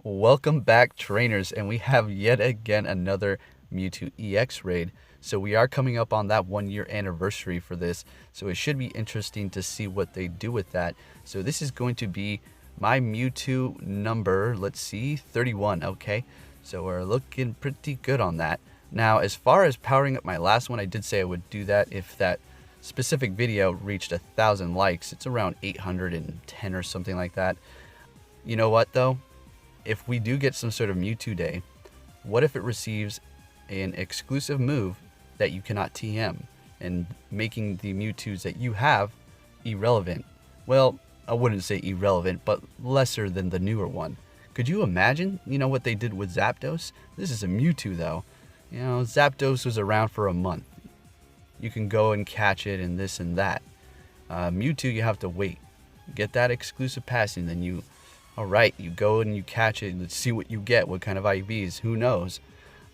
Welcome back, trainers, and we have yet again another Mewtwo EX raid. So we are coming up on that 1 year anniversary for this, so it should be interesting to see what they do with that. So this is going to be my Mewtwo number, let's see, 31, okay? So we're looking pretty good on that. Now, as far as powering up my last one, I did say I would do that if that specific video reached 1,000 likes. It's around 810 or something like that. You know what, though? If we do get some sort of Mewtwo day, what if it receives an exclusive move that you cannot TM and making the Mewtwo's that you have irrelevant? Well, I wouldn't say irrelevant, but lesser than the newer one. Could you imagine, what they did with Zapdos? This is a Mewtwo though. Zapdos was around for a month. You can go and catch it and this and that. Mewtwo, you have to wait. Get that exclusive passing, then you go and you catch it. Let's see what you get. What kind of IVs? Who knows?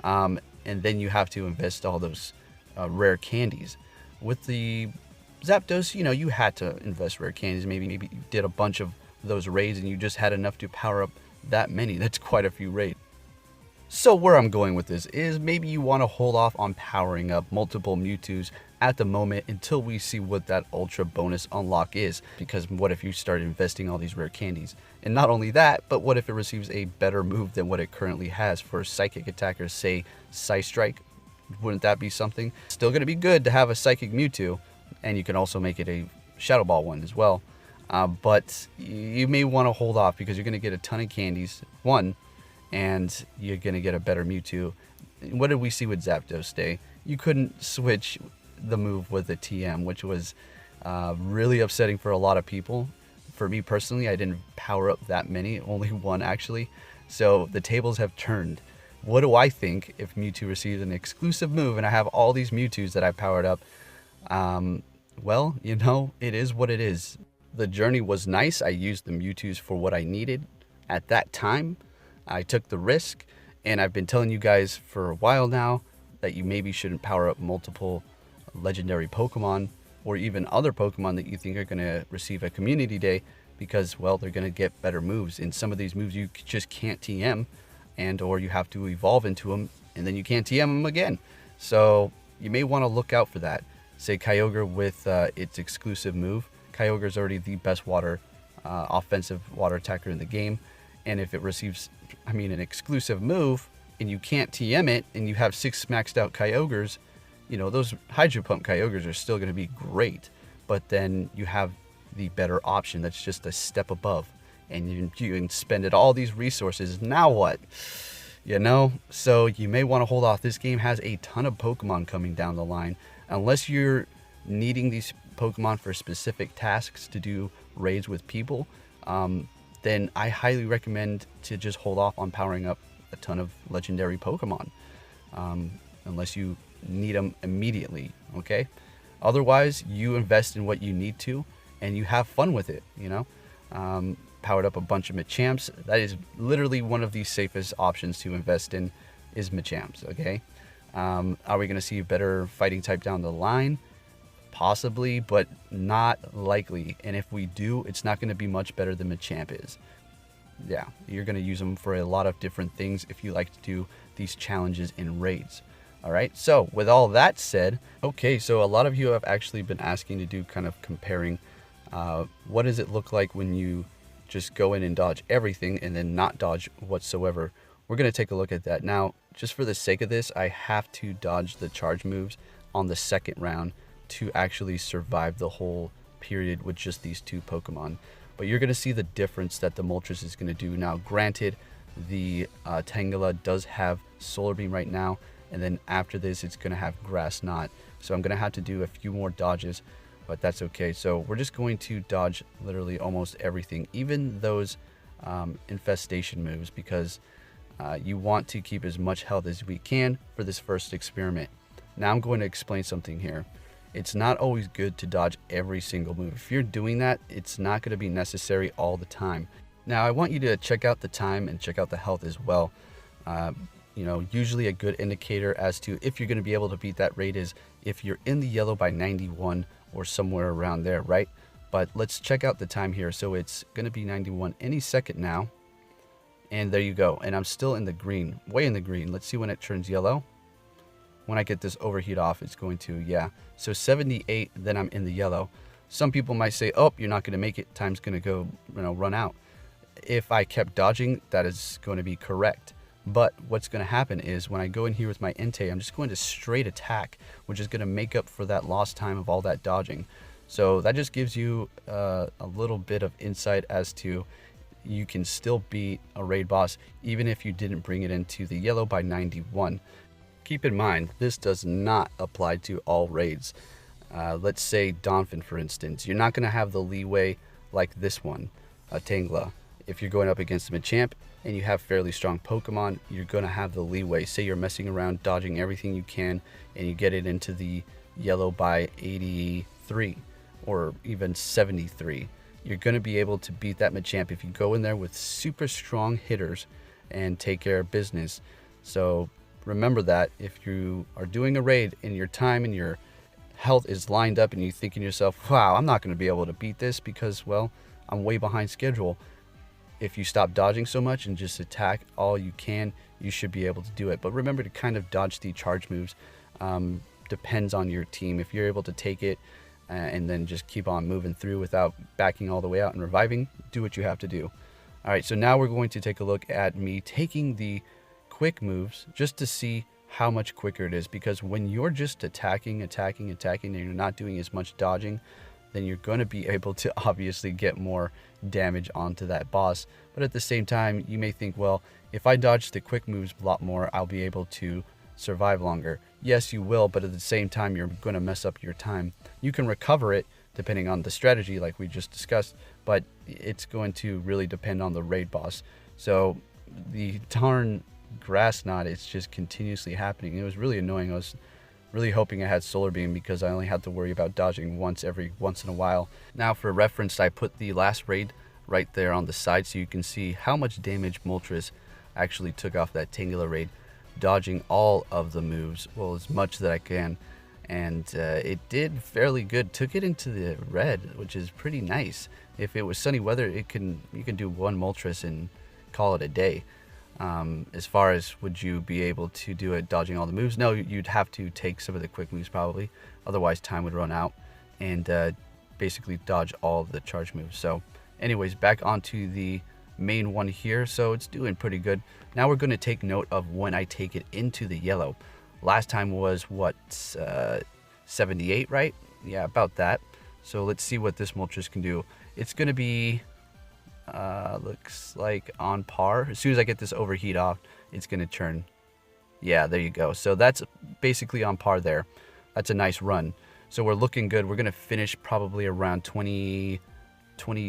And then you have to invest all those rare candies. With the Zapdos, you had to invest rare candies. Maybe you did a bunch of those raids and you just had enough to power up that many. That's quite a few raids. So where I'm going with this is maybe you want to hold off on powering up multiple Mewtwo's at the moment until we see what that ultra bonus unlock is. Because what if you start investing all these rare candies? And not only that, but what if it receives a better move than what it currently has for psychic attackers, say Psystrike? Wouldn't that be something? Still going to be good to have a psychic Mewtwo, and you can also make it a Shadow Ball one as well. But you may want to hold off because you're going to get a ton of candies, and you're going to get a better Mewtwo. What did we see with Zapdos Day? You couldn't switch the move with the TM, which was really upsetting for a lot of people. For me personally, I didn't power up that many, only one actually. So the tables have turned. What do I think if Mewtwo receives an exclusive move and I have all these Mewtwo's that I powered up? Well, it is what it is. The journey was nice. I used the Mewtwo's for what I needed at that time. I took the risk, and I've been telling you guys for a while now that you maybe shouldn't power up multiple legendary Pokemon or even other Pokemon that you think are going to receive a community day because, well, they're going to get better moves. And some of these moves you just can't TM, or you have to evolve into them, and then you can't TM them again. So you may want to look out for that. Say Kyogre with its exclusive move. Kyogre is already the best offensive water attacker in the game. And if it receives, an exclusive move, and you can't TM it, and you have 6 maxed out Kyogres, those Hydro Pump Kyogres are still going to be great. But then you have the better option that's just a step above. And you can spend it all these resources. Now what? So you may want to hold off. This game has a ton of Pokemon coming down the line. Unless you're needing these Pokemon for specific tasks to do raids with people, then I highly recommend to just hold off on powering up a ton of legendary Pokemon, unless you need them immediately, okay? Otherwise, you invest in what you need to, and you have fun with it, Powered up a bunch of Machamps. That is literally one of the safest options to invest in is Machamps, okay? Are we going to see a better fighting type down the line? Possibly, but not likely. And if we do, it's not going to be much better than Machamp is. Yeah, you're going to use them for a lot of different things if you like to do these challenges in raids. All right, so with all that said, okay, so a lot of you have actually been asking to do kind of comparing. What does it look like when you just go in and dodge everything and then not dodge whatsoever? We're going to take a look at that. Now, just for the sake of this, I have to dodge the charge moves on the second round to actually survive the whole period with just these 2 Pokemon. But you're going to see the difference that the Moltres is going to do. Now, granted, the Tangela does have Solar Beam right now, and then after this, it's going to have Grass Knot. So I'm going to have to do a few more dodges, but that's okay. So we're just going to dodge literally almost everything, even those infestation moves, because you want to keep as much health as we can for this first experiment. Now I'm going to explain something here. It's not always good to dodge every single move. If you're doing that, it's not going to be necessary all the time. Now, I want you to check out the time and check out the health as well. Usually a good indicator as to if you're going to be able to beat that raid is if you're in the yellow by 91 or somewhere around there, right? But let's check out the time here. So it's going to be 91 any second now. And there you go. And I'm still in the green, way in the green. Let's see when it turns yellow. When I get this overheat off, it's going to, yeah. So 78, then I'm in the yellow. Some people might say, oh, you're not going to make it. Time's going to go, run out. If I kept dodging, that is going to be correct. But what's going to happen is when I go in here with my Entei, I'm just going to straight attack, which is going to make up for that lost time of all that dodging. So that just gives you a little bit of insight as to you can still beat a raid boss even if you didn't bring it into the yellow by 91. Keep in mind, this does not apply to all raids. Let's say Donphin, for instance. You're not going to have the leeway like this one, a Tangela. If you're going up against a Machamp and you have fairly strong Pokemon, you're going to have the leeway. Say you're messing around, dodging everything you can, and you get it into the yellow by 83 or even 73. You're going to be able to beat that Machamp if you go in there with super strong hitters and take care of business. So remember that if you are doing a raid and your time and your health is lined up and you think in yourself, wow, I'm not going to be able to beat this because, well, I'm way behind schedule. If you stop dodging so much and just attack all you can, you should be able to do it. But remember to kind of dodge the charge moves. Depends on your team. If you're able to take it and then just keep on moving through without backing all the way out and reviving, do what you have to do. All right, so now we're going to take a look at me taking the quick moves just to see how much quicker it is. Because when you're just attacking, and you're not doing as much dodging, then you're going to be able to obviously get more damage onto that boss. But at the same time, you may think, well, if I dodge the quick moves a lot more, I'll be able to survive longer. Yes, you will, but at the same time, you're going to mess up your time. You can recover it depending on the strategy like we just discussed, but it's going to really depend on the raid boss. So the darn grass knot, it's just continuously happening. It was really annoying. I was really hoping I had Solar Beam because I only had to worry about dodging once in a while. Now for reference, I put the last raid right there on the side so you can see how much damage Moltres actually took off that Tangela raid, dodging all of the moves, well, as much that I can. And it did fairly good. Took it into the red, which is pretty nice. If it was sunny weather, you can do one Moltres and call it a day. As far as would you be able to do it dodging all the moves? No, you'd have to take some of the quick moves probably. Otherwise, time would run out and basically dodge all of the charge moves. So anyways, back onto the main one here. So it's doing pretty good. Now we're going to take note of when I take it into the yellow. Last time was what, 78, right? Yeah, about that. So let's see what this Moltres can do. It's going to be looks like on par. As soon as I get this overheat off, it's going to turn. Yeah, there you go. So that's basically on par there. That's a nice run. So we're looking good. We're going to finish probably around 20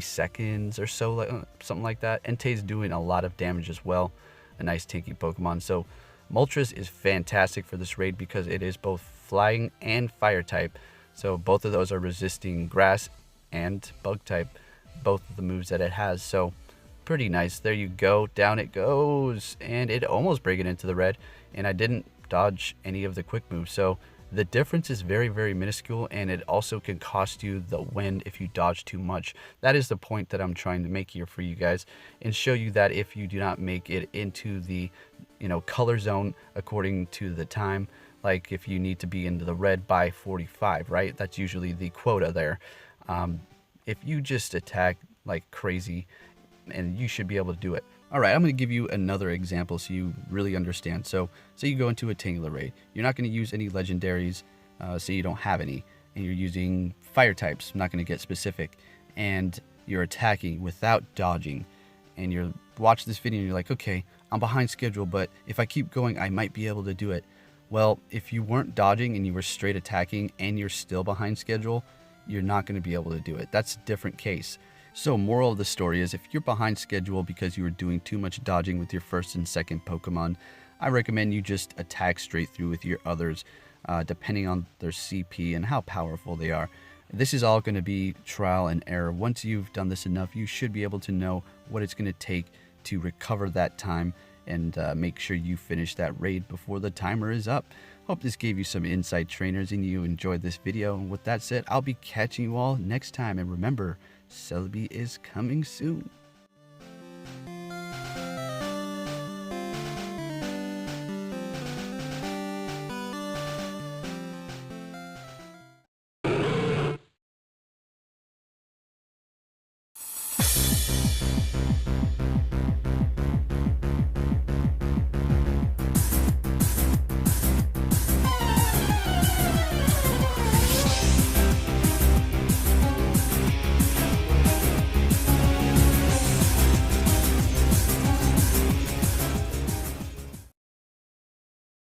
seconds or so, like something like that. Entei's doing a lot of damage as well. A nice tanky Pokemon. So Moltres is fantastic for this raid because it is both flying and fire type. So both of those are resisting grass and bug type, both of the moves that it has. So pretty nice. There you go. Down it goes. And it almost break it into the red. And I didn't dodge any of the quick moves. So the difference is very, very minuscule, and it also can cost you the win if you dodge too much. That is the point that I'm trying to make here for you guys, and show you that if you do not make it into the, color zone according to the time, like if you need to be into the red by 45, right? That's usually the quota there. If you just attack like crazy, and you should be able to do it. All right, I'm going to give you another example so you really understand. So say you go into a Tangela raid. You're not going to use any legendaries, say you don't have any, and you're using fire types. I'm not going to get specific. And you're attacking without dodging. And you're watch this video and you're like, okay, I'm behind schedule, but if I keep going, I might be able to do it. Well, if you weren't dodging and you were straight attacking and you're still behind schedule, you're not going to be able to do it. That's a different case. So moral of the story is if you're behind schedule because you were doing too much dodging with your first and second Pokemon, I recommend you just attack straight through with your others, depending on their CP and how powerful they are. This is all going to be trial and error. Once you've done this enough, you should be able to know what it's going to take to recover that time and make sure you finish that raid before the timer is up. Hope this gave you some insight, trainers, and you enjoyed this video. And with that said, I'll be catching you all next time. And remember, Celebi is coming soon.